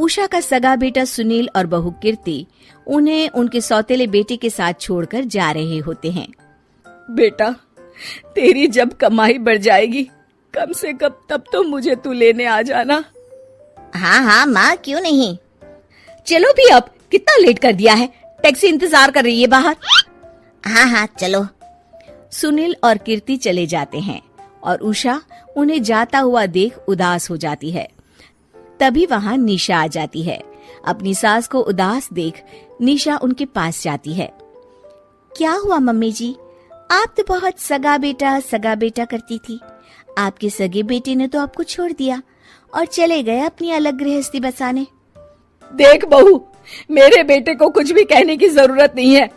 उषा का सगा बेटा सुनील और बहू कीर्ति उन्हें उनके सौतेले बेटे के साथ छोड़कर जा रहे होते हैं। बेटा, तेरी जब कमाई बढ़ जाएगी कम से कम तब तो मुझे तू लेने आ जाना। हाँ हाँ माँ, क्यों नहीं। चलो भी, अब कितना लेट कर दिया है, टैक्सी इंतजार कर रही है बाहर। हाँ हाँ चलो। सुनील और कीर्ति चले जाते हैं और उषा उन्हें जाता हुआ देख उदास हो जाती है। तभी वहाँ निशा आ जाती है। अपनी सास को उदास देख निशा उनके पास जाती है। क्या हुआ मम्मी जी, आप तो बहुत सगा बेटा करती थी। आपके सगे बेटे ने तो आपको छोड़ दिया और चले गए अपनी अलग गृहस्थी बसाने। देख बहू, मेरे बेटे को कुछ भी कहने की जरूरत नहीं है।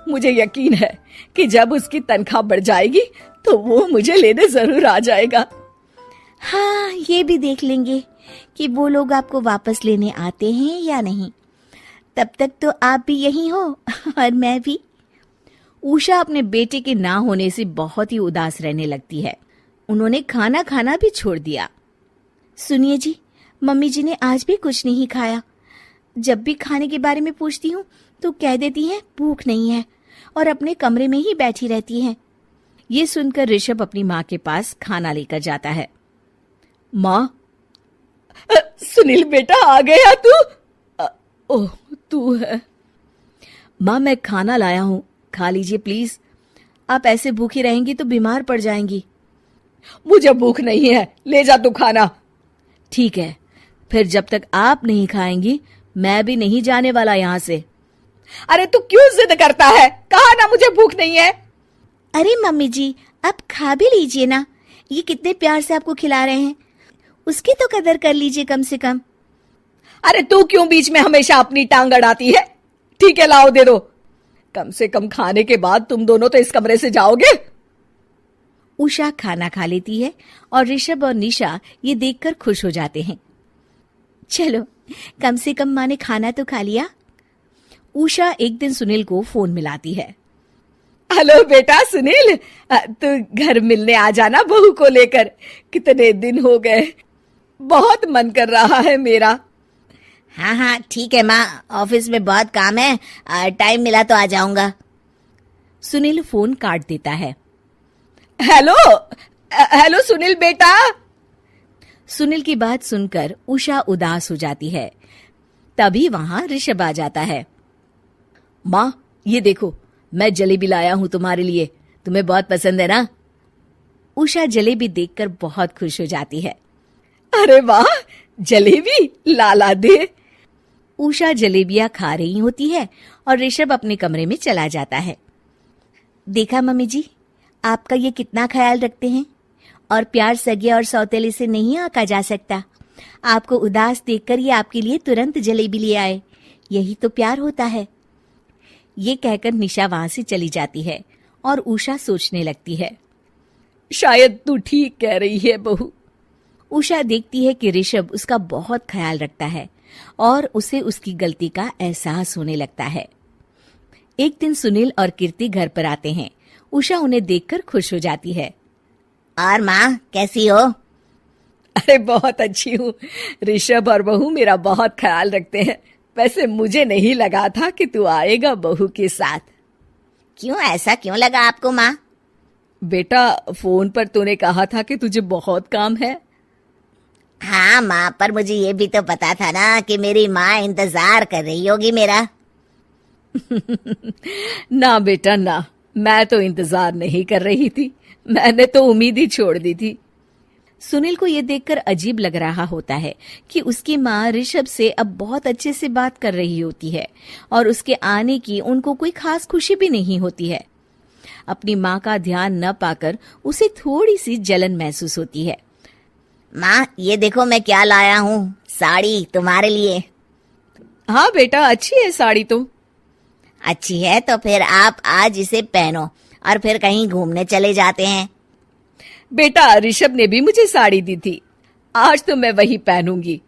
मुझे यकीन है कि जब उसकी तनख्वाह बढ़ जाएगी तो वो मुझे लेने जरूर आ जाएगा। हाँ, ये भी देख लेंगे कि वो लोग आपको वापस लेने आते हैं या नहीं। तब तक तो आप भी यहीं हो और मैं भी। उषा अपने बेटे के ना होने से बहुत ही उदास रहने लगती है। उन्होंने खाना खाना भी छोड़ दिया। सुनिए जी, मम्मी जी ने आज भी कुछ नहीं खाया। जब भी खाने के बारे में पूछती हूँ तो कह देती हैं भूख नहीं है और अपने कमरे में ही बैठी रहती हैं। ये सुनकर ऋषभ अपनी माँ के पास खाना लेकर जाता है। माँ, सुनील बेटा आ गया तू? ओह, तू है। माँ, मैं खाना लाया हूँ, खा लीजिए प्लीज। आप ऐसे भूखी रहेंगी तो बीमार पड़ जाएंगी। मुझे भूख नहीं है, ले जा तू खाना। ठीक है, फिर जब तक आप नहीं खाएंगी मैं भी नहीं जाने वाला यहाँ से। अरे तू क्यों जिद करता है? कहा ना मुझे भूख नहीं है। अरे मम्मी जी, आप खा भी लीजिए ना, ये कितने प्यार से आपको खिला रहे हैं, उसकी तो कदर कर लीजिए कम से कम। अरे तू क्यों बीच में हमेशा अपनी टांग अड़ाती है? ठीक है, लाओ दे दो। कम से कम खाने के बाद तुम दोनों तो इस कमरे से जाओगे। उषा खाना खा लेती है और ऋषभ और निशा ये देखकर खुश हो जाते हैं। चलो, कम से कम माँ ने खाना तो खा लिया। उषा एक दिन सुनील को फोन मिलाती है। हेलो बेटा सुनील, तू घर मिलने आ जाना बहू को लेकर। कितने दिन हो गए, बहुत मन कर रहा है मेरा। हाँ हाँ ठीक है माँ, ऑफिस में बहुत काम है, टाइम मिला तो आ जाऊंगा। सुनील फोन काट देता है। हेलो सुनील बेटा। सुनील की बात सुनकर उषा उदास हो जाती है। तभी वहां ऋषभ आ जाता है। माँ, ये देखो, मैं जलेबी लाया हूं तुम्हारे लिए, तुम्हें बहुत पसंद है ना? उषा जलेबी देखकर बहुत खुश हो जाती है। अरे वाह, जलेबी ला दे। उषा जलेबियां खा रही होती है और ऋषभ अपने कमरे में चला जाता है। देखा मम्मी जी, आपका ये कितना ख्याल रखते हैं, और प्यार सगे और सौतेले से नहीं आका जा सकता। आपको उदास देखकर ये आपके लिए तुरंत जलेबी ले आए, यही तो प्यार होता है। ये कहकर निशा वहां से चली जाती है और उषा सोचने लगती है, शायद तू ठीक कह रही है बहू। उषा देखती है कि ऋषभ उसका बहुत ख्याल रखता है और उसे उसकी गलती का एहसास होने लगता है। एक दिन सुनील और कीर्ति घर पर आते हैं। उषा उन्हें देखकर खुश हो जाती है। और माँ, कैसी हो? अरे बहुत अच्छी हूँ। ऋषभ और बहू मेरा बहुत ख्याल रखते हैं। वैसे मुझे नहीं लगा था कि तू आएगा बहू के साथ। क्यों, ऐसा क्यों लगा आपको माँ? बेटा, फोन पर तूने कहा था कि तुझे बहुत काम है। हाँ माँ, पर मुझे ये भी तो पता था ना कि मेरी माँ इंतजार कर रही होगी मेरा। ना बेटा ना, मैं तो इंतजार नहीं कर रही थी, मैंने तो उम्मीद ही छोड़ दी थी। सुनील को ये देखकर अजीब लग रहा होता है कि उसकी माँ ऋषभ से अब बहुत अच्छे से बात कर रही होती है और उसके आने की उनको कोई खास खुशी भी नहीं होती है। अपनी माँ का ध्यान न पाकर उसे थोड़ी सी जलन महसूस होती है। माँ, ये देखो मैं क्या लाया हूँ, साड़ी तुम्हारे लिए। हाँ बेटा, अच्छी है साड़ी तो। अच्छी है तो फिर आप आज इसे पहनो और फिर कहीं घूमने चले जाते हैं। बेटा, ऋषभ ने भी मुझे साड़ी दी थी, आज तो मैं वही पहनूंगी।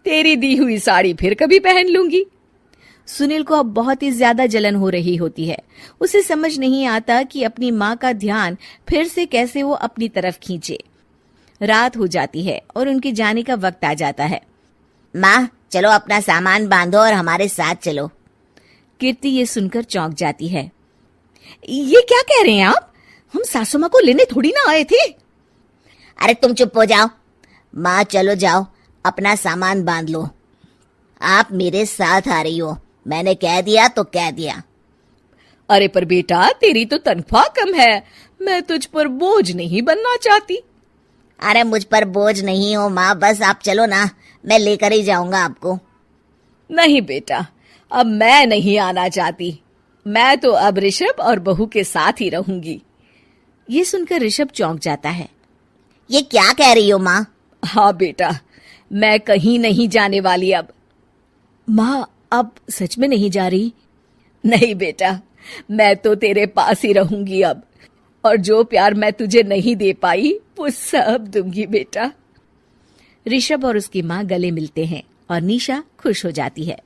तेरी दी हुई साड़ी फिर कभी पहन लूंगी। सुनील को अब बहुत ही ज्यादा जलन हो रही होती है। उसे समझ नहीं आता कि अपनी माँ का ध्यान फिर से कैसे वो अपनी तरफ खींचे। रात हो जाती है और उनके जाने का वक्त आ जाता है। माँ, चलो अपना सामान बांधो और हमारे साथ चलो। कीर्ति ये सुनकर चौंक जाती है। ये क्या कह रहे हैं आप? हम सासू माँ को लेने थोड़ी ना आए थे। अरे तुम चुप हो जाओ। माँ चलो जाओ, अपना सामान बांध लो। आप मेरे साथ आ रही हो, मैंने कह दिया तो कह दिया। अरे पर बेटा, तेरी तो तनख्वाह कम है, मैं तुझ पर बोझ नहीं बनना चाहती। अरे मुझ पर बोझ नहीं हो माँ, बस आप चलो ना, मैं लेकर ही जाऊंगा आपको। नहीं बेटा, अब मैं नहीं आना चाहती। मैं तो अब ऋषभ और बहू के साथ ही रहूंगी। ये सुनकर ऋषभ चौंक जाता है। ये क्या कह रही हो माँ? हाँ बेटा, मैं कहीं नहीं जाने वाली अब। माँ, अब सच में नहीं जा रही? नहीं बेटा, मैं तो तेरे पास ही रहूंगी अब, और जो प्यार मैं तुझे नहीं दे पाई वो सब दूंगी बेटा। ऋषभ और उसकी माँ गले मिलते हैं और निशा खुश हो जाती है।